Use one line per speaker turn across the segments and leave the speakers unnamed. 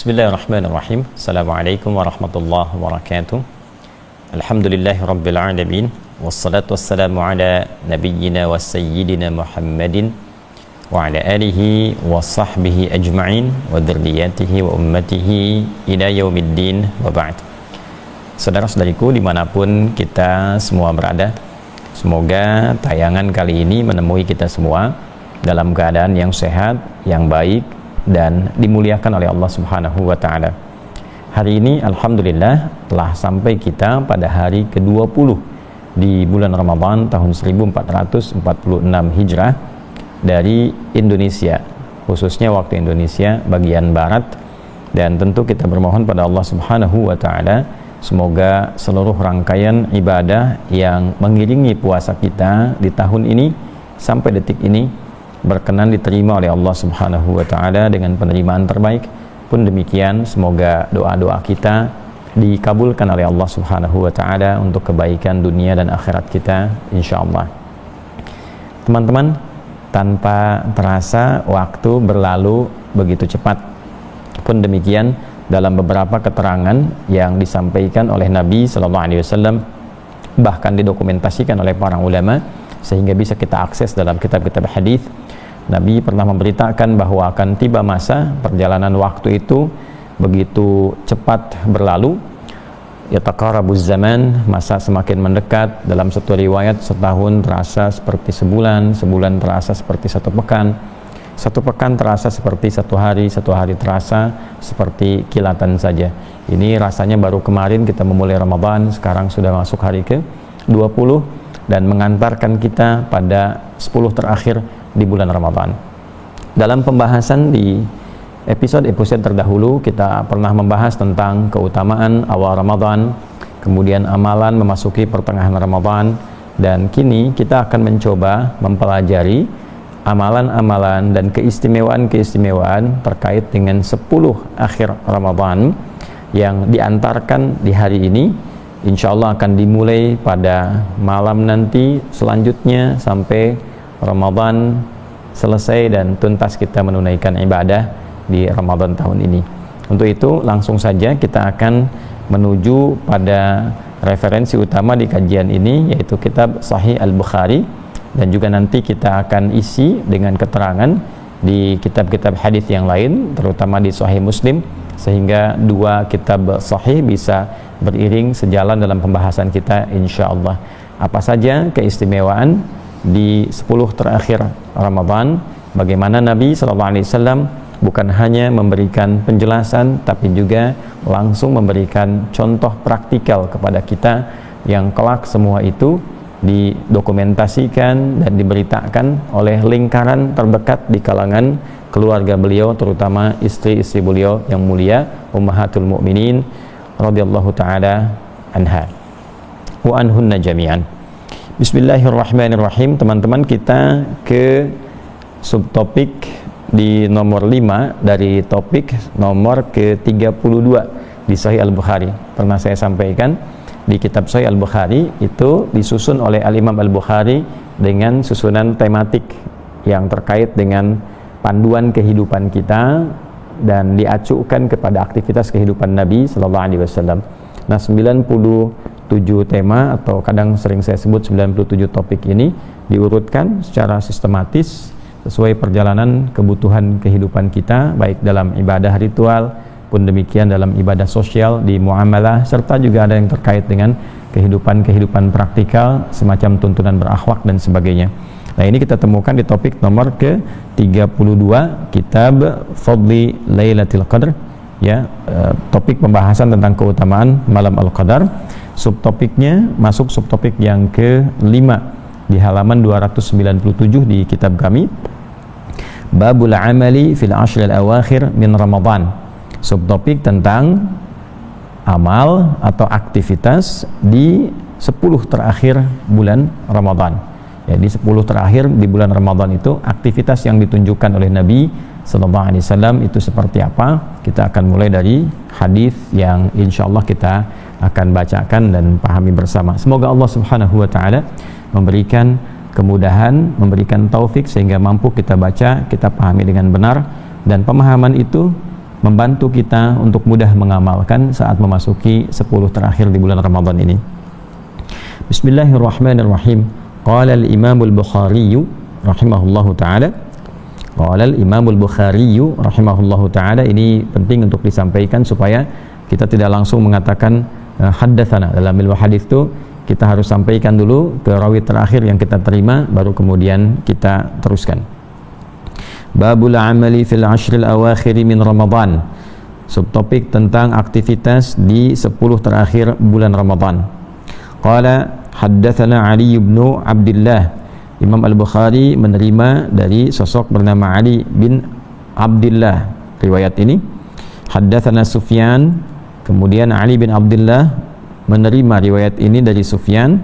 Bismillahirrahmanirrahim. Assalamualaikum warahmatullahi wabarakatuh. Alhamdulillahirabbil alamin. Wassalatu wassalamu ala nabiyyina wa sayyidina Muhammadin wa ala alihi wa sahbihi ajma'in wa dzurriyyatihi wa ummatihi ila yaumiddin wa ba'd. Saudara-saudariku dimanapun kita semua berada, semoga tayangan kali ini menemui kita semua dalam keadaan yang sehat, yang baik, dan dimuliakan oleh Allah Subhanahu wa Ta'ala. Hari ini alhamdulillah telah sampai kita pada hari ke-20 di bulan Ramadan tahun 1446 Hijrah dari Indonesia, khususnya waktu Indonesia bagian barat, dan tentu kita bermohon pada Allah Subhanahu wa Ta'ala semoga seluruh rangkaian ibadah yang mengiringi puasa kita di tahun ini sampai detik ini berkenan diterima oleh Allah Subhanahu wa Ta'ala dengan penerimaan terbaik. Pun demikian semoga doa-doa kita dikabulkan oleh Allah Subhanahu wa Ta'ala untuk kebaikan dunia dan akhirat kita insyaallah. Teman-teman, tanpa terasa waktu berlalu begitu cepat. Pun demikian dalam beberapa keterangan yang disampaikan oleh Nabi sallallahu alaihi wasallam, bahkan didokumentasikan oleh para ulama sehingga bisa kita akses dalam kitab-kitab hadis, Nabi pernah memberitakan bahwa akan tiba masa perjalanan waktu itu begitu cepat berlalu, yataqarabuz zaman, masa semakin mendekat. Dalam satu riwayat setahun terasa seperti sebulan, sebulan terasa seperti satu pekan terasa seperti satu hari terasa seperti kilatan saja. Ini rasanya baru kemarin kita memulai Ramadan, sekarang sudah masuk hari ke-20 dan mengantarkan kita pada 10 terakhir di bulan Ramadan. Dalam pembahasan di episode terdahulu kita pernah membahas tentang keutamaan awal Ramadan, kemudian amalan memasuki pertengahan Ramadan, dan kini kita akan mencoba mempelajari amalan-amalan dan keistimewaan-keistimewaan terkait dengan 10 akhir Ramadan yang diantarkan di hari ini. Insya Allah akan dimulai pada malam nanti selanjutnya sampai Ramadan selesai dan tuntas kita menunaikan ibadah di Ramadan tahun ini. Untuk itu langsung saja kita akan menuju pada referensi utama di kajian ini, yaitu kitab Sahih Al-Bukhari, dan juga nanti kita akan isi dengan keterangan di kitab-kitab hadis yang lain, terutama di Sahih Muslim, sehingga dua kitab Sahih bisa beriring sejalan dalam pembahasan kita insyaallah. Apa saja keistimewaan di 10 terakhir Ramadan, bagaimana Nabi SAW bukan hanya memberikan penjelasan tapi juga langsung memberikan contoh praktikal kepada kita yang kelak semua itu didokumentasikan dan diberitakan oleh lingkaran terdekat di kalangan keluarga beliau, terutama istri-istri beliau yang mulia Ummahatul Mukminin radhiyallahu taala anha wa anhunna jami'an. Bismillahirrahmanirrahim. Teman-teman, kita ke subtopik di nomor 5 dari topik nomor ke-32 di Sahih Al-Bukhari. Pernah saya sampaikan di kitab Sahih Al-Bukhari itu disusun oleh Al-Imam Al-Bukhari dengan susunan tematik yang terkait dengan panduan kehidupan kita dan diacukan kepada aktivitas kehidupan Nabi sallallahu alaihi wasallam. Nah, 97 tema atau kadang sering saya sebut 97 topik ini diurutkan secara sistematis sesuai perjalanan kebutuhan kehidupan kita, baik dalam ibadah ritual pun demikian dalam ibadah sosial di muamalah, serta juga ada yang terkait dengan kehidupan praktikal semacam tuntunan berakhlak dan sebagainya. Nah, ini kita temukan di topik nomor ke-32 kitab Fadli Lailatul Qadar, ya, topik pembahasan tentang keutamaan malam Al-Qadar. Subtopiknya masuk subtopik yang ke-5 di halaman 297 di kitab kami, Babul Amali fil Ashril Awakhir min Ramadan. Subtopik tentang amal atau aktivitas di 10 terakhir bulan Ramadan. Ya, di 10 terakhir di bulan Ramadan itu aktivitas yang ditunjukkan oleh Nabi sallallahu alaihi wasallam itu seperti apa? Kita akan mulai dari hadis yang insyaallah kita akan bacakan dan pahami bersama. Semoga Allah Subhanahu wa taala memberikan kemudahan, memberikan taufik sehingga mampu kita baca, kita pahami dengan benar, dan pemahaman itu membantu kita untuk mudah mengamalkan saat memasuki 10 terakhir di bulan Ramadan ini. Bismillahirrahmanirrahim. Qala al-Imam al-Bukhari rahimahullahu taala. Qala al-Imam al-Bukhari rahimahullahu taala, ini penting untuk disampaikan supaya kita tidak langsung mengatakan haddatsana. Dalam ilmu hadis itu kita harus sampaikan dulu ke rawi terakhir yang kita terima, baru kemudian kita teruskan. Babul amali fil ashril awakhir min Ramadan. Subtopik tentang aktivitas di 10 terakhir bulan Ramadan. Qala haddatsana Ali bin Abdullah. Imam Al-Bukhari menerima dari sosok bernama Ali bin Abdullah riwayat ini. Haddatsana Sufyan, kemudian Ali bin Abdullah menerima riwayat ini dari Sufyan.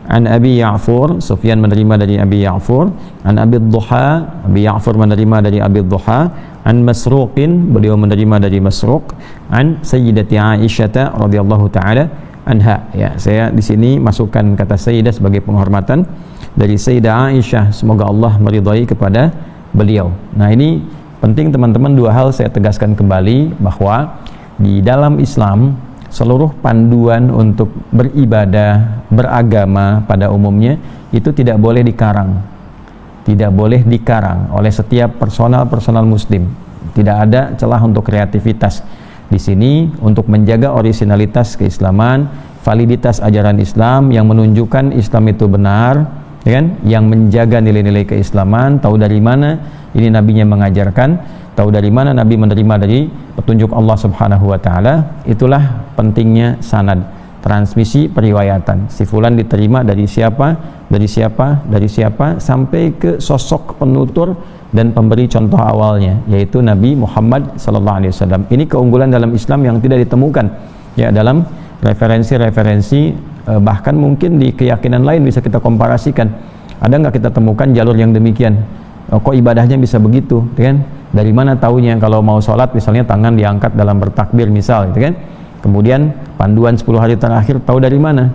An Abi Ya'fur, Sufyan menerima dari Abi Ya'fur. An Abi Dhuha, Abi Ya'fur menerima dari Abi Dhuha. An Masruqin, beliau menerima dari Masruq. An Sayyidati Aisyah radhiyallahu taala anha. Ya, saya di sini masukkan kata Sayyidah sebagai penghormatan dari Sayyidah Aisyah, semoga Allah meridhai kepada beliau. Nah, ini penting teman-teman, dua hal saya tegaskan kembali, bahwa di dalam Islam seluruh panduan untuk beribadah, beragama pada umumnya itu tidak boleh dikarang. Tidak boleh dikarang oleh setiap personal muslim. Tidak ada celah untuk kreativitas. Di sini untuk menjaga originalitas keislaman, validitas ajaran Islam yang menunjukkan Islam itu benar, ya kan? Yang menjaga nilai-nilai keislaman, tahu dari mana ini nabinya mengajarkan, tahu dari mana Nabi menerima dari petunjuk Allah Subhanahu wa taala. Itulah pentingnya sanad, transmisi periwayatan. Si fulan diterima dari siapa, dari siapa, dari siapa, sampai ke sosok penutur dan pemberi contoh awalnya, yaitu Nabi Muhammad sallallahu alaihi wasallam. Ini keunggulan dalam Islam yang tidak ditemukan ya dalam referensi-referensi, bahkan mungkin di keyakinan lain bisa kita komparasikan. Ada nggak kita temukan jalur yang demikian? Kok ibadahnya bisa begitu, kan? Dari mana taunya kalau mau sholat misalnya tangan diangkat dalam bertakbir misal, gitu kan? Kemudian panduan 10 hari terakhir tahu dari mana?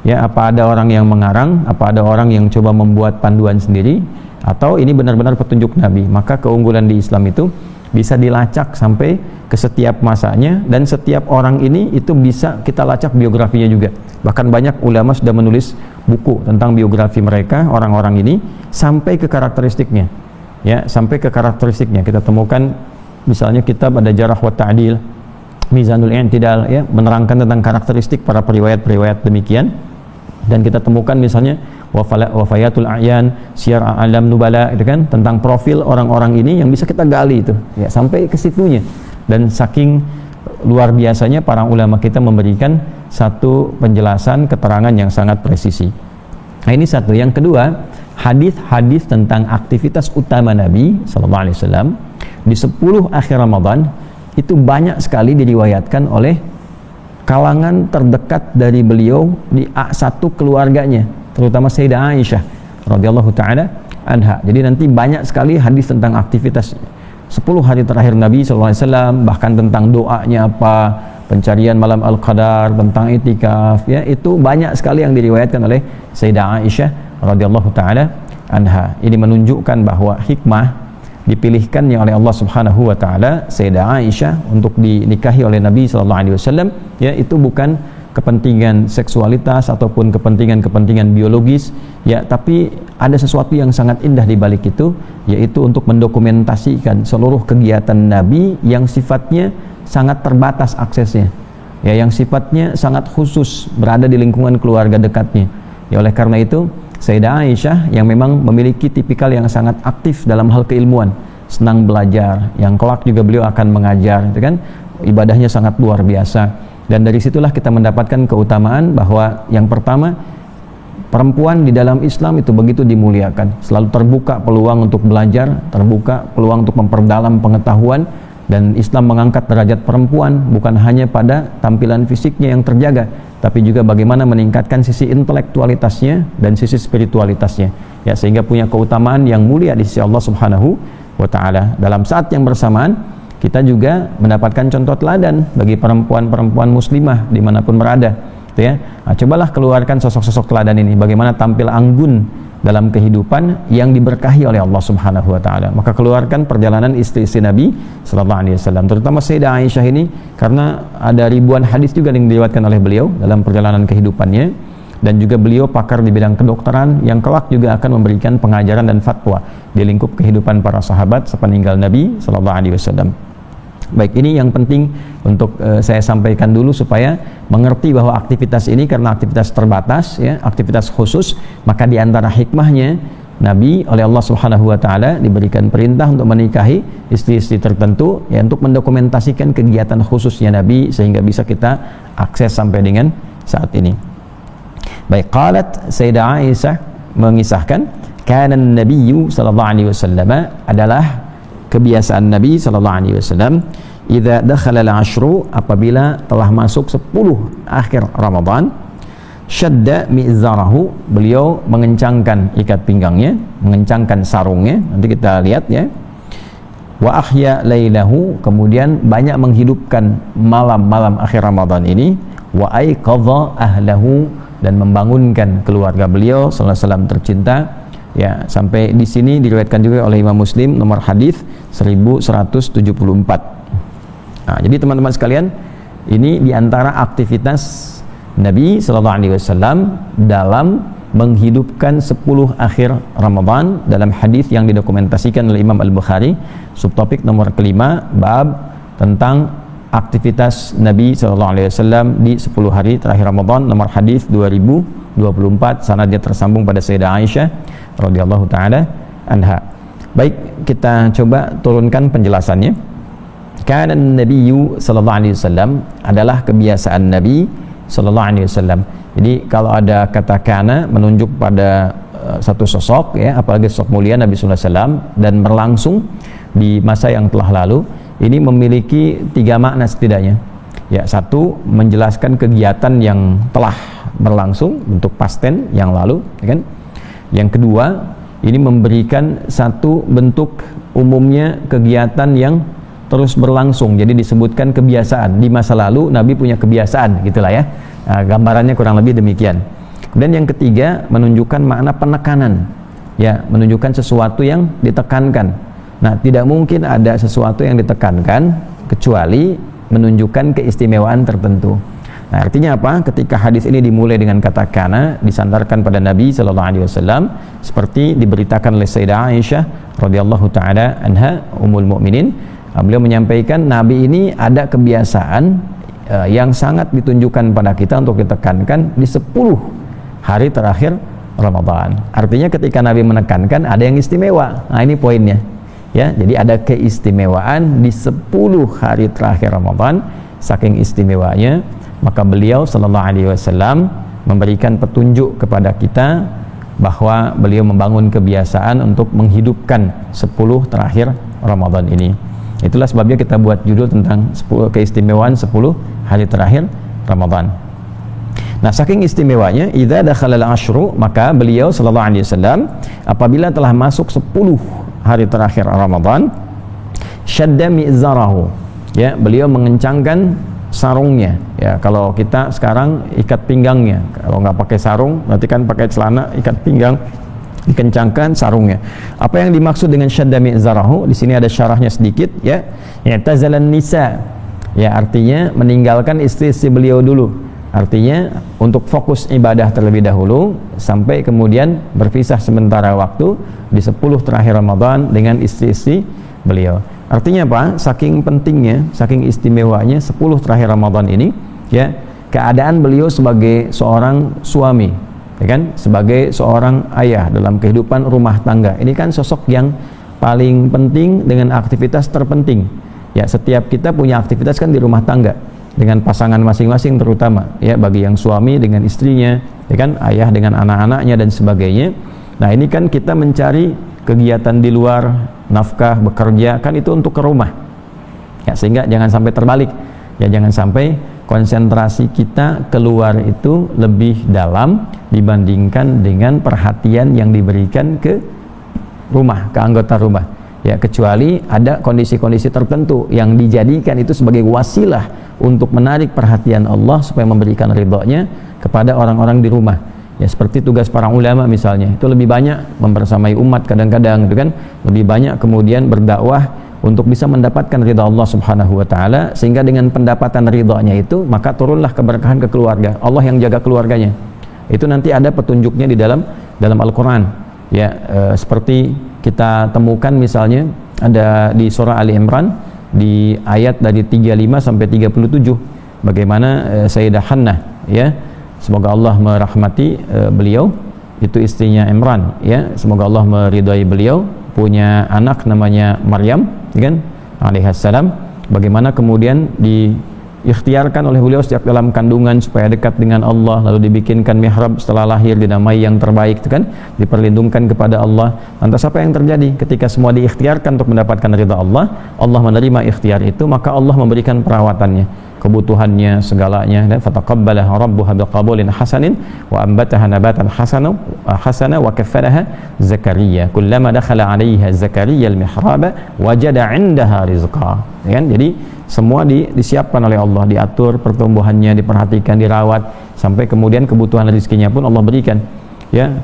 Ya, apa ada orang yang mengarang, apa ada orang yang coba membuat panduan sendiri, atau ini benar-benar petunjuk Nabi? Maka keunggulan di Islam itu bisa dilacak sampai ke setiap masanya, dan setiap orang ini itu bisa kita lacak biografinya juga. Bahkan banyak ulama sudah menulis buku tentang biografi mereka, orang-orang ini, sampai ke karakteristiknya. Ya, sampai ke karakteristiknya. Kita temukan misalnya kitab ada Jarh wa Ta'dil, Mizanul I'tidal, ya, menerangkan tentang karakteristik para periwayat-periwayat demikian. Dan kita temukan misalnya Wafayatul A'yan, Syiar A'lam Nubala, itu kan, tentang profil orang-orang ini yang bisa kita gali itu, ya, sampai ke situnya. Dan saking luar biasanya para ulama kita memberikan satu penjelasan, keterangan yang sangat presisi. Nah, ini satu. Yang kedua, hadis-hadis tentang aktivitas utama Nabi sallallahu alaihi wasallam di 10 akhir Ramadan itu banyak sekali diriwayatkan oleh kalangan terdekat dari beliau di satu keluarganya, terutama Sayyidah Aisyah radhiyallahu taala anha. Jadi nanti banyak sekali hadis tentang aktivitas 10 hari terakhir Nabi SAW, bahkan tentang doanya apa, pencarian malam Al-Qadar, tentang itikaf, ya, itu banyak sekali yang diriwayatkan oleh Sayyidah Aisyah radhiyallahu taala anha. Ini menunjukkan bahwa hikmah dipilihkannya oleh Allah Subhanahu wa taala Sayyidah Aisyah untuk dinikahi oleh Nabi sallallahu alaihi wasallam, ya, itu bukan kepentingan seksualitas ataupun kepentingan biologis, ya, tapi ada sesuatu yang sangat indah di balik itu, yaitu untuk mendokumentasikan seluruh kegiatan Nabi yang sifatnya sangat terbatas aksesnya, ya, yang sifatnya sangat khusus, berada di lingkungan keluarga dekatnya. Ya, oleh karena itu Sayyidah Aisyah yang memang memiliki tipikal yang sangat aktif dalam hal keilmuan, senang belajar, yang kelak juga beliau akan mengajar, itu kan, ibadahnya sangat luar biasa. Dan dari situlah kita mendapatkan keutamaan bahwa yang pertama, perempuan di dalam Islam itu begitu dimuliakan, selalu terbuka peluang untuk belajar, terbuka peluang untuk memperdalam pengetahuan, dan Islam mengangkat derajat perempuan bukan hanya pada tampilan fisiknya yang terjaga, tapi juga bagaimana meningkatkan sisi intelektualitasnya dan sisi spiritualitasnya, ya, sehingga punya keutamaan yang mulia di sisi Allah Subhanahu wa taala. Dalam saat yang bersamaan kita juga mendapatkan contoh teladan bagi perempuan-perempuan muslimah dimanapun berada, gitu ya. Nah, cobalah keluarkan sosok-sosok teladan ini, bagaimana tampil anggun
dalam kehidupan yang diberkahi oleh Allah Subhanahu wa taala. Maka keluarkan perjalanan istri-istri Nabi sallallahu alaihi wasallam, terutama Sayyidah Aisyah ini, karena ada ribuan hadis juga yang diriwayatkan oleh beliau dalam perjalanan kehidupannya, dan juga beliau pakar di bidang kedokteran yang kelak juga akan memberikan pengajaran dan fatwa di lingkup kehidupan para sahabat sepeninggal Nabi sallallahu alaihi wasallam. Baik, ini yang penting untuk saya sampaikan dulu supaya mengerti bahwa aktivitas ini karena aktivitas terbatas, ya, aktivitas khusus, maka di antara hikmahnya Nabi oleh Allah Subhanahu wa taala diberikan perintah untuk menikahi istri-istri tertentu, ya, untuk mendokumentasikan kegiatan khususnya Nabi sehingga bisa kita akses sampai dengan saat ini. Baik, qalat Sayyidah Aisyah mengisahkan, kana Nabiyyu sallallahu alaihi wasallam, adalah kebiasaan Nabi sallallahu alaihi wasallam, idza dakhala al-ashru, apabila telah masuk 10 akhir Ramadan, syadda mi'zarahu, beliau mengencangkan ikat pinggangnya, mengencangkan sarungnya, nanti kita lihat, ya. Wa ahya lailahu, kemudian banyak menghidupkan malam-malam akhir Ramadan ini, wa aiqadha ahlahu, dan membangunkan keluarga beliau sallallahu alaihi wasallam tercinta. Ya, sampai di sini diriwayatkan juga oleh Imam Muslim nomor hadis 1174. Nah, jadi teman-teman sekalian, ini diantara aktivitas Nabi Sallallahu Alaihi Wasallam dalam menghidupkan 10 akhir Ramadan dalam hadis yang didokumentasikan oleh Imam Al-Bukhari, subtopik nomor kelima, bab tentang aktivitas Nabi Sallallahu Alaihi Wasallam di 10 hari terakhir Ramadan, nomor hadis 2024, sanadnya tersambung pada Sayyidah Aisyah radhiyallahu taala anha. Baik, kita coba turunkan penjelasannya. Kana Nabiyyu sallallahu alaihi wasallam, adalah kebiasaan Nabi sallallahu alaihi wasallam. Jadi kalau ada kata kana menunjuk pada satu sosok, ya, apalagi sosok mulia Nabi sallallahu alaihi wasallam dan berlangsung di masa yang telah lalu, ini memiliki 3 makna setidaknya. Ya, satu, menjelaskan kegiatan yang telah berlangsung, bentuk past tense yang lalu, ya kan? Yang kedua, ini memberikan satu bentuk umumnya kegiatan yang terus berlangsung. Jadi disebutkan kebiasaan. Di masa lalu Nabi punya kebiasaan, gitulah, ya. Nah, gambarannya kurang lebih demikian. Kemudian yang ketiga, menunjukkan makna penekanan. Ya, menunjukkan sesuatu yang ditekankan. Nah, tidak mungkin ada sesuatu yang ditekankan kecuali menunjukkan keistimewaan tertentu. Nah, artinya apa? Ketika hadis ini dimulai dengan kata kana, disandarkan pada Nabi sallallahu alaihi wasallam, seperti diberitakan oleh Sayyidah Aisyah radhiyallahu taala anha ummul mukminin, beliau menyampaikan Nabi ini ada kebiasaan yang sangat ditunjukkan pada kita untuk ditekankan di 10 hari terakhir Ramadan. Artinya ketika Nabi menekankan ada yang istimewa. Nah, ini poinnya. Ya, jadi ada keistimewaan di 10 hari terakhir Ramadan. Saking istimewanya, maka beliau sallallahu alaihi wasallam memberikan petunjuk kepada kita bahwa beliau membangun kebiasaan untuk menghidupkan 10 terakhir Ramadan ini. Itulah sebabnya kita buat judul tentang keistimewaan 10 hari terakhir Ramadan. Nah, saking istimewanya, idza dakhala al-ashru, maka beliau sallallahu alaihi wasallam apabila telah masuk 10 hari terakhir Ramadan, syadda mi'zarahu, ya, beliau mengencangkan sarungnya. Ya, kalau kita sekarang ikat pinggangnya, kalau nggak pakai sarung berarti kan pakai celana, ikat pinggang, dikencangkan sarungnya. Apa yang dimaksud dengan syadda mi'zarahu? Di sini ada syarahnya sedikit, ya. I'tazalan nisa, ya, artinya meninggalkan istri-istri beliau dulu. Artinya untuk fokus ibadah terlebih dahulu sampai kemudian berpisah sementara waktu di 10 terakhir Ramadan dengan istri-istri beliau. Artinya apa? Saking pentingnya, saking istimewanya 10 terakhir Ramadan ini, ya, keadaan beliau sebagai seorang suami, ya kan, sebagai seorang ayah dalam kehidupan rumah tangga. Ini kan sosok yang paling penting dengan aktivitas terpenting. Ya, setiap kita punya aktivitas kan di rumah tangga dengan pasangan masing-masing, terutama, ya, bagi yang suami dengan istrinya, ya kan, ayah dengan anak-anaknya dan sebagainya. Nah, ini kan kita mencari kegiatan di luar, nafkah, bekerja, kan itu untuk ke rumah, ya, sehingga jangan sampai terbalik, ya, jangan sampai konsentrasi kita keluar itu lebih dalam dibandingkan dengan perhatian yang diberikan ke rumah, ke anggota rumah, ya, kecuali ada kondisi-kondisi tertentu yang dijadikan itu sebagai wasilah untuk menarik perhatian Allah supaya memberikan ridhonya kepada orang-orang di rumah. Ya seperti tugas para ulama misalnya, itu lebih banyak membersamai umat kadang-kadang gitu kan, lebih banyak kemudian berdakwah untuk bisa mendapatkan ridha Allah Subhanahu wa taala, sehingga dengan pendapatan ridhanya itu maka turunlah keberkahan ke keluarga. Allah yang jaga keluarganya. Itu nanti ada petunjuknya di dalam Al-Qur'an. Ya, seperti kita temukan misalnya ada di surah Ali Imran di ayat dari 35 sampai 37 bagaimana Sayyidah Hannah, ya, semoga Allah merahmati beliau, itu istrinya Imran, ya, semoga Allah meridhai beliau, punya anak namanya Maryam, kan, alaihissalam, bagaimana kemudian diikhtiarkan oleh beliau sejak dalam kandungan supaya dekat dengan Allah, lalu dibikinkan mihrab setelah lahir, dinamai yang terbaik, itu kan, diperlindungkan kepada Allah. Lantas apa yang terjadi ketika semua diikhtiarkan untuk mendapatkan ridha Allah? Allah menerima ikhtiar itu, maka Allah memberikan perawatannya, kebutuhannya, segalanya, dan fataqabbalaha rabbuha biqabulin hasanin wa ambataha nabatan hasana wa kaffalaha Zakaria kullama dakhala 'alaiha Zakaria al-mihraba wajada 'indaha rizqa, ya kan? Jadi semua disiapkan oleh Allah, diatur pertumbuhannya, diperhatikan, dirawat, sampai kemudian kebutuhan rezekinya pun Allah berikan, ya.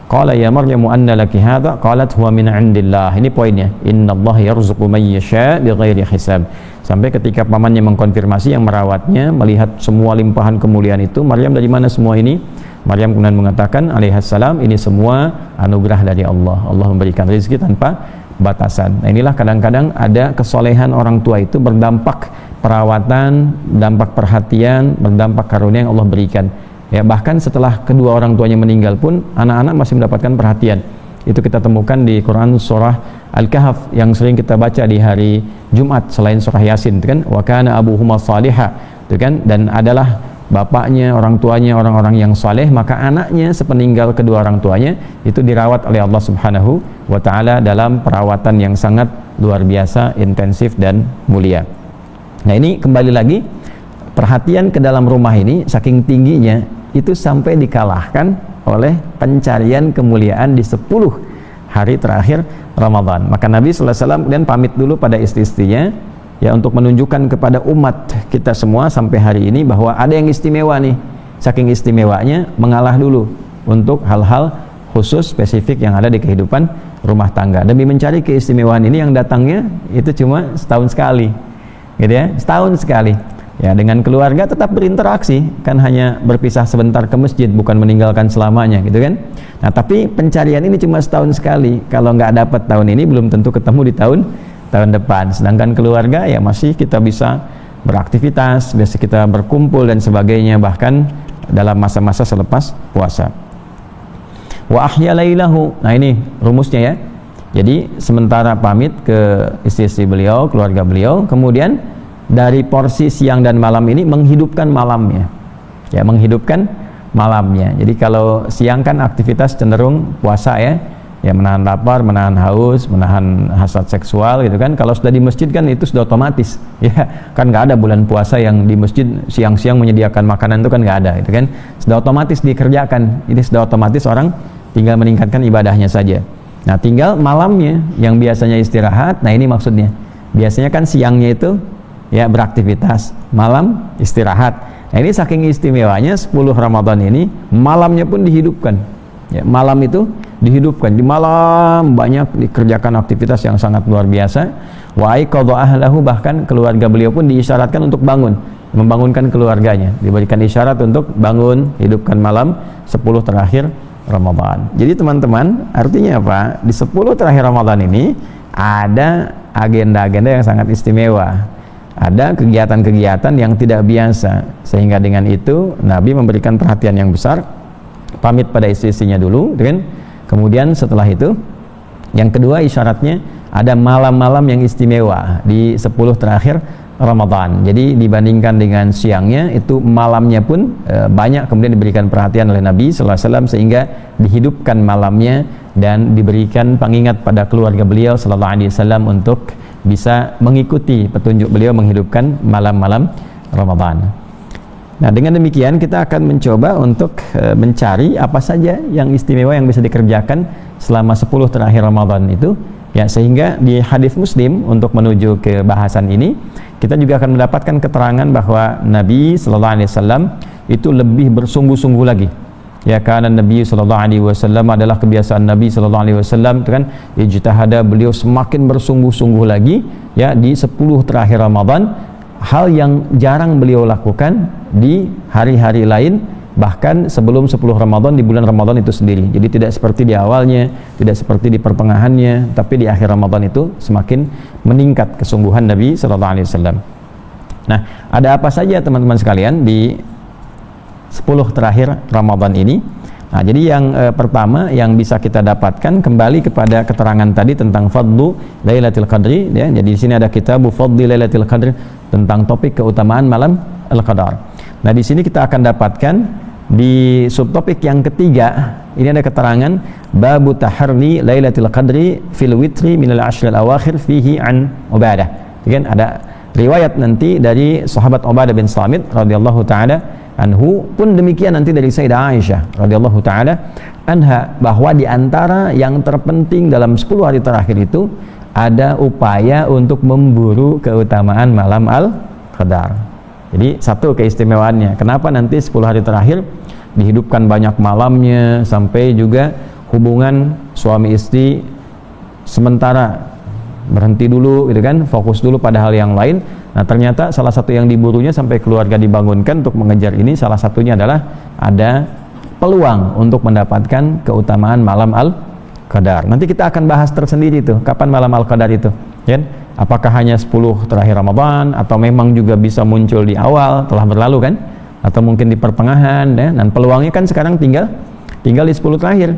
Qala ya Maryamu anna laki hadha, qalat huwa min 'indillah. Ini poinnya, innallaha yarzuqu man yasha bighairi hisab. Sampai ketika pamannya mengkonfirmasi, yang merawatnya, melihat semua limpahan kemuliaan itu, Maryam, dari mana semua ini? Maryam kemudian mengatakan alaihissalam, ini semua anugerah dari Allah. Allah memberikan rezeki tanpa batasan. Nah, inilah kadang-kadang ada kesolehan orang tua itu berdampak perawatan, dampak perhatian, berdampak karunia yang Allah berikan. Ya, bahkan setelah kedua orang tuanya meninggal pun anak-anak masih mendapatkan perhatian. Itu kita temukan di Quran surah Al-Kahf yang sering kita baca di hari Jumat selain surah Yasin, itu kan, wa kana abuhuma salihah, itu kan, dan adalah bapaknya, orang tuanya orang-orang yang saleh, maka anaknya sepeninggal kedua orang tuanya itu dirawat oleh Allah Subhanahu wa taala dalam perawatan yang sangat luar biasa, intensif dan mulia. Nah, ini kembali lagi, perhatian ke dalam rumah ini saking tingginya itu sampai dikalahkan oleh pencarian kemuliaan di 10 hari terakhir Ramadan. Maka Nabi sallallahu alaihi wasallam kemudian pamit dulu pada istri-istrinya, ya, untuk menunjukkan kepada umat kita semua sampai hari ini bahwa ada yang istimewa nih. Saking istimewanya mengalah dulu untuk hal-hal khusus spesifik yang ada di kehidupan rumah tangga. Demi mencari keistimewaan ini yang datangnya itu cuma setahun sekali, gitu ya, setahun sekali. Ya, dengan keluarga tetap berinteraksi, kan hanya berpisah sebentar ke masjid, bukan meninggalkan selamanya, gitu kan. Nah, tapi pencarian ini cuma setahun sekali. Kalau nggak dapat tahun ini, belum tentu ketemu di tahun depan. Sedangkan keluarga, ya, masih kita bisa beraktivitas, biasa kita berkumpul dan sebagainya, bahkan dalam masa-masa selepas puasa. Wa ahya lailahu. Nah, ini rumusnya, ya. Jadi sementara pamit ke istri-istri beliau, keluarga beliau, kemudian dari porsi siang dan malam ini menghidupkan malamnya, ya, menghidupkan malamnya. Jadi kalau siang kan aktivitas cenderung puasa, ya, menahan lapar, menahan haus, menahan hasad seksual, gitu kan. Kalau sudah di masjid kan itu sudah otomatis, ya, kan nggak ada bulan puasa yang di masjid siang-siang menyediakan makanan, itu kan nggak ada, gitu kan. Sudah otomatis dikerjakan, ini sudah otomatis orang tinggal meningkatkan ibadahnya saja. Nah, tinggal malamnya yang biasanya istirahat. Nah, ini maksudnya, biasanya kan siangnya itu, ya, beraktivitas, malam istirahat. Nah, ini saking istimewanya 10 Ramadan ini, malamnya pun dihidupkan, ya, malam itu dihidupkan. Di malam banyak dikerjakan aktivitas yang sangat luar biasa. Wa aiqadha ahlahu, bahkan keluarga beliau pun diisyaratkan untuk bangun, membangunkan keluarganya, diberikan isyarat untuk bangun, hidupkan malam 10 terakhir Ramadan. Jadi teman-teman, artinya apa? Di 10 terakhir Ramadan ini ada agenda-agenda yang sangat istimewa, ada kegiatan-kegiatan yang tidak biasa, sehingga dengan itu Nabi memberikan perhatian yang besar, pamit pada istri-istrinya dulu, kan? Kemudian setelah itu, yang kedua isyaratnya ada malam-malam yang istimewa di 10 terakhir Ramadan. Jadi dibandingkan dengan siangnya, itu malamnya pun banyak kemudian diberikan perhatian oleh Nabi sallallahu alaihi wasallam, sehingga dihidupkan malamnya dan diberikan pengingat pada keluarga beliau sallallahu alaihi wasallam untuk bisa mengikuti petunjuk beliau menghidupkan malam-malam Ramadan. Nah, dengan demikian kita akan mencoba untuk mencari apa saja yang istimewa yang bisa dikerjakan selama 10 terakhir Ramadan itu, ya, sehingga di hadis Muslim, untuk menuju ke bahasan ini, kita juga akan mendapatkan keterangan bahwa Nabi sallallahu alaihi wasallam itu lebih bersungguh-sungguh lagi ya karena Nabi sallallahu alaihi wasallam adalah kebiasaan Nabi sallallahu alaihi wasallam itu kan ijtihada, beliau semakin bersungguh-sungguh lagi ya di 10 terakhir Ramadan, hal yang jarang beliau lakukan di hari-hari lain, bahkan sebelum 10 Ramadan, di bulan Ramadan itu sendiri. Jadi tidak seperti di awalnya, tidak seperti di pertengahannya, tapi di akhir Ramadan itu semakin meningkat kesungguhan Nabi sallallahu alaihi wasallam. Nah, ada apa saja teman-teman sekalian di 10 terakhir Ramadan ini? Nah, jadi yang pertama yang bisa kita dapatkan kembali kepada keterangan tadi tentang fadlu Lailatul Qadri ya. Jadi di sini ada kitabu Fadli Lailatul Qadri tentang topik keutamaan malam Al-Qadar. Nah, di sini kita akan dapatkan di subtopik yang ketiga ini ada keterangan babu taharri Lailatul Qadri fil witri minal ashril awakhir fihi an Ubadah. Kan ada riwayat nanti dari sahabat Ubadah bin Samit radhiyallahu taala anhu, pun demikian nanti dari Sayyidah Aisyah radhiyallahu taala anha, bahwa di antara yang terpenting dalam 10 hari terakhir itu ada upaya untuk memburu keutamaan malam Al-Qadar. Jadi satu keistimewaannya, kenapa nanti 10 hari terakhir dihidupkan banyak malamnya, sampai juga hubungan suami istri sementara berhenti dulu gitu kan, fokus dulu pada hal yang lain. Nah, ternyata salah satu yang diburunya sampai keluarga dibangunkan untuk mengejar ini, salah satunya adalah ada peluang untuk mendapatkan keutamaan malam Al-Qadar. Nanti kita akan bahas tersendiri tuh, kapan malam Al-Qadar itu ya? Apakah hanya 10 terakhir Ramadan, atau memang juga bisa muncul di awal telah berlalu kan, atau mungkin di pertengahan ya? Dan peluangnya kan sekarang tinggal di 10 terakhir.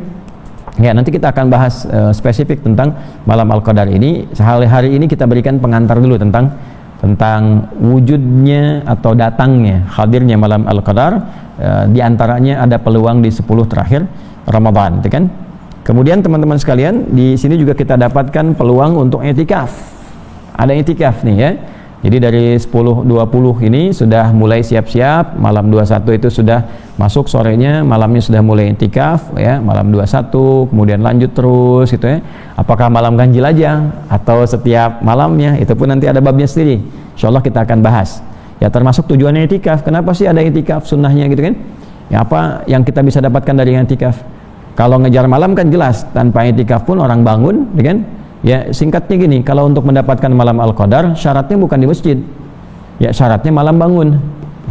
Ya, nanti kita akan bahas spesifik tentang malam Al-Qadar ini. Hari ini kita berikan pengantar dulu tentang wujudnya atau datangnya, hadirnya malam Al-Qadar. Di antaranya ada peluang di 10 terakhir Ramadan, gitu kan? Kemudian teman-teman sekalian, di sini juga kita dapatkan peluang untuk i'tikaf. Ada i'tikaf nih ya. Jadi dari 10-20 ini sudah mulai siap-siap, malam 21 itu sudah masuk sorenya, malamnya sudah mulai i'tikaf ya, malam 21 kemudian lanjut terus gitu ya. Apakah malam ganjil aja atau setiap malamnya, itu pun nanti ada babnya sendiri. Insyaallah kita akan bahas. Ya, termasuk tujuannya i'tikaf. Kenapa sih ada i'tikaf, sunnahnya gitu kan? Ya, apa yang kita bisa dapatkan dari i'tikaf? Kalau ngejar malam kan jelas, tanpa i'tikaf pun orang bangun, gitu kan? Ya, singkatnya gini, kalau untuk mendapatkan malam Al-Qadar syaratnya bukan di masjid ya, syaratnya malam bangun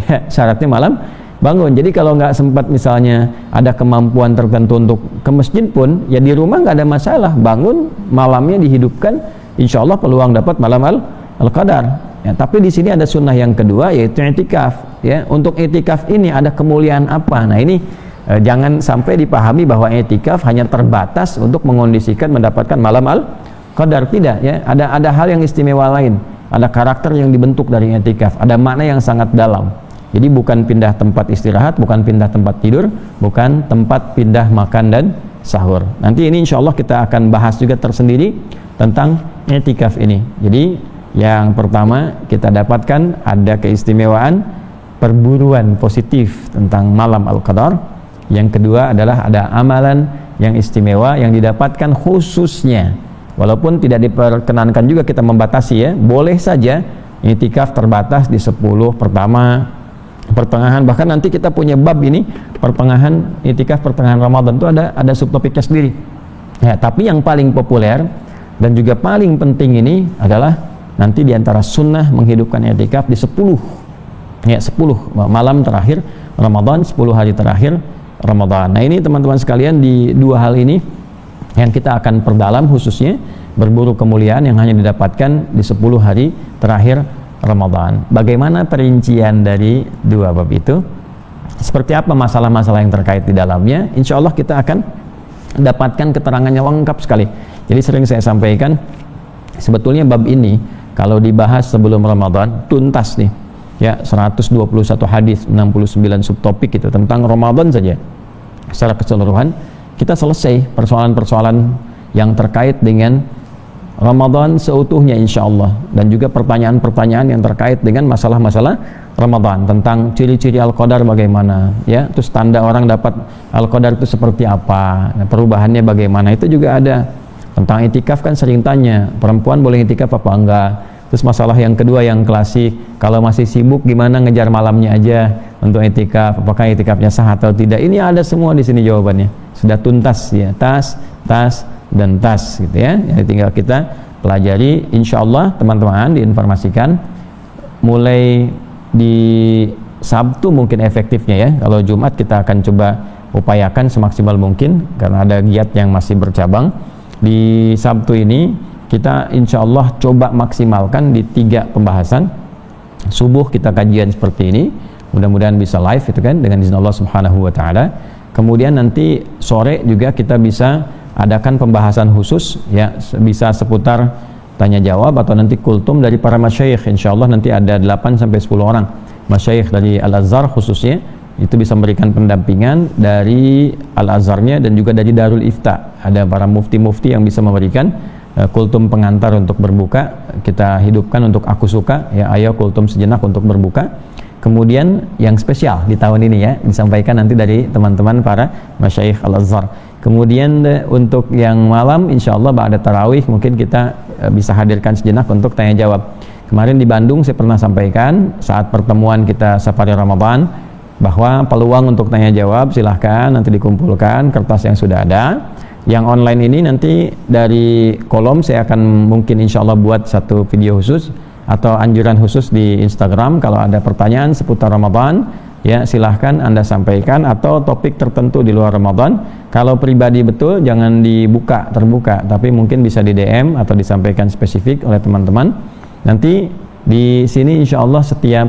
ya, syaratnya malam bangun. Jadi kalau nggak sempat misalnya ada kemampuan tertentu untuk ke masjid pun ya, di rumah nggak ada masalah, bangun malamnya dihidupkan, insya Allah peluang dapat malam Al-Qadar ya. Tapi di sini ada sunnah yang kedua, yaitu i'tikaf ya. Untuk i'tikaf ini ada kemuliaan apa? Nah, ini jangan sampai dipahami bahwa i'tikaf hanya terbatas untuk mengondisikan mendapatkan malam Al-Qadar, tidak ya. Ada hal yang istimewa lain, ada karakter yang dibentuk dari i'tikaf, ada makna yang sangat dalam. Jadi bukan pindah tempat istirahat, bukan pindah tempat tidur, bukan tempat pindah makan dan sahur. Nanti ini insya Allah kita akan bahas juga tersendiri tentang i'tikaf ini. Jadi yang pertama kita dapatkan ada keistimewaan perburuan positif tentang malam Al-Qadar. Yang kedua adalah ada amalan yang istimewa yang didapatkan khususnya, walaupun tidak diperkenankan juga kita membatasi ya, boleh saja i'tikaf terbatas di 10 pertama, pertengahan, bahkan nanti kita punya bab ini pertengahan, i'tikaf pertengahan Ramadan itu ada subtopiknya sendiri ya. Tapi yang paling populer dan juga paling penting ini adalah nanti diantara sunnah menghidupkan i'tikaf di 10 malam terakhir Ramadan, 10 hari terakhir Ramadan. Nah, ini teman-teman sekalian, di dua hal ini yang kita akan perdalam, khususnya berburu kemuliaan yang hanya didapatkan di 10 hari terakhir Ramadan. Bagaimana perincian dari dua bab itu? Seperti apa masalah-masalah yang terkait di dalamnya? Insya Allah kita akan dapatkan keterangannya lengkap sekali. Jadi sering saya sampaikan, sebetulnya bab ini kalau dibahas sebelum Ramadan tuntas nih ya, 121 hadis, 69 subtopik itu tentang Ramadan saja. Secara keseluruhan kita selesai persoalan-persoalan yang terkait dengan Ramadan seutuhnya insya Allah, dan juga pertanyaan-pertanyaan yang terkait dengan masalah-masalah Ramadan, tentang ciri-ciri Al-Qadar bagaimana ya, terus tanda orang dapat Al-Qadar itu seperti apa, nah, perubahannya bagaimana, itu juga ada. Tentang i'tikaf kan sering tanya, perempuan boleh i'tikaf apa enggak, Terus masalah yang kedua yang klasik, kalau masih sibuk gimana ngejar malamnya aja untuk itikaf, apakah itikafnya sah atau tidak? Ini ada semua di sini jawabannya. Sudah tuntas ya, tas gitu ya. Jadi tinggal kita pelajari. Insyaallah teman-teman diinformasikan mulai di Sabtu mungkin efektifnya ya. Kalau Jumat kita akan coba upayakan semaksimal mungkin karena ada giat yang masih bercabang. Di Sabtu ini kita insya Allah coba maksimalkan di 3 pembahasan. Subuh kita kajian seperti ini, mudah-mudahan bisa live itu kan dengan izin Allah Subhanahu wa taala. Kemudian nanti sore juga kita bisa adakan pembahasan khusus ya, bisa seputar tanya jawab atau nanti kultum dari para masyayikh. Insya Allah nanti ada 8 sampai 10 orang masyayikh dari Al-Azhar khususnya, itu bisa memberikan pendampingan dari Al-Azharnya dan juga dari Darul Ifta. Ada para mufti-mufti yang bisa memberikan kultum pengantar untuk berbuka. Kita hidupkan untuk aku suka ya, ayo kultum sejenak untuk berbuka. Kemudian yang spesial di tahun ini ya, disampaikan nanti dari teman-teman para masyayikh Al-Azhar. Kemudian untuk yang malam insyaallah ba'da tarawih mungkin kita bisa hadirkan sejenak untuk tanya jawab. Kemarin di Bandung saya pernah sampaikan saat pertemuan kita Safari Ramadan bahwa peluang untuk tanya jawab silahkan nanti dikumpulkan kertas yang sudah ada. Yang online ini nanti dari kolom saya akan mungkin insya Allah buat satu video khusus atau anjuran khusus di Instagram. Kalau ada pertanyaan seputar Ramadan ya silahkan Anda sampaikan, atau topik tertentu di luar Ramadan. Kalau pribadi betul jangan dibuka terbuka, tapi mungkin bisa di DM atau disampaikan spesifik oleh teman-teman. Nanti di sini insya Allah setiap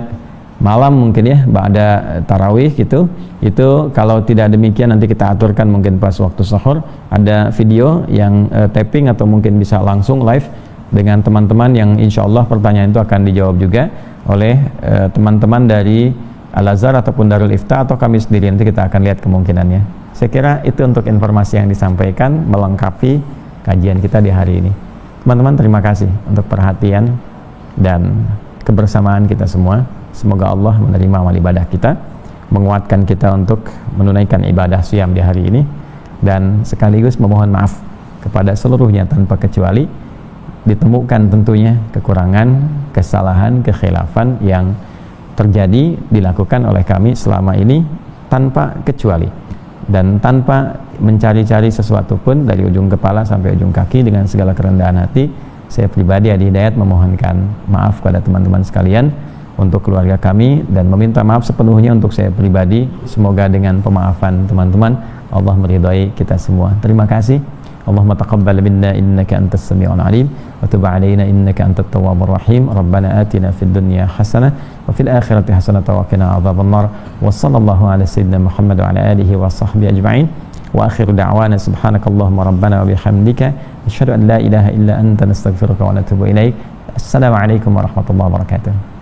malam mungkin ya ba'da tarawih gitu, itu kalau tidak demikian nanti kita aturkan mungkin pas waktu sahur ada video yang tapping atau mungkin bisa langsung live dengan teman-teman yang insya Allah pertanyaan itu akan dijawab juga oleh teman-teman dari Al-Azhar ataupun Darul Ifta atau kami sendiri. Nanti kita akan lihat kemungkinannya. Saya kira itu untuk informasi yang disampaikan melengkapi kajian kita di hari ini. Teman-teman terima kasih untuk perhatian dan kebersamaan kita semua. Semoga Allah menerima amal ibadah kita, menguatkan kita untuk menunaikan ibadah siyam di hari ini, dan sekaligus memohon maaf kepada seluruhnya tanpa kecuali. Ditemukan tentunya kekurangan, kesalahan, kekhilafan yang terjadi dilakukan oleh kami selama ini tanpa kecuali dan tanpa mencari-cari sesuatu pun dari ujung kepala sampai ujung kaki. Dengan segala kerendahan hati saya pribadi Adi Hidayat memohonkan maaf kepada teman-teman sekalian, untuk keluarga kami, dan meminta maaf sepenuhnya untuk saya pribadi. Semoga dengan pemaafan teman-teman Allah meridhai kita semua. Terima kasih. Allahumma taqabbal minna innaka antas sami'ul alim wa tub 'alaina innaka antat tawwabur rahim. Rabbana atina fid dunya hasanah wa fil akhirati hasanah wa qina adzabannar. Wa sallallahu ala sayyidina Muhammad wa ala alihi wa sahbihi ajma'in. Wa akhiru da'wana subhanakallahumma rabbana wa bihamdika asyhadu an la ilaha illa anta nastaghfiruka wa natubu ilaik. Assalamualaikum warahmatullahi wabarakatuh.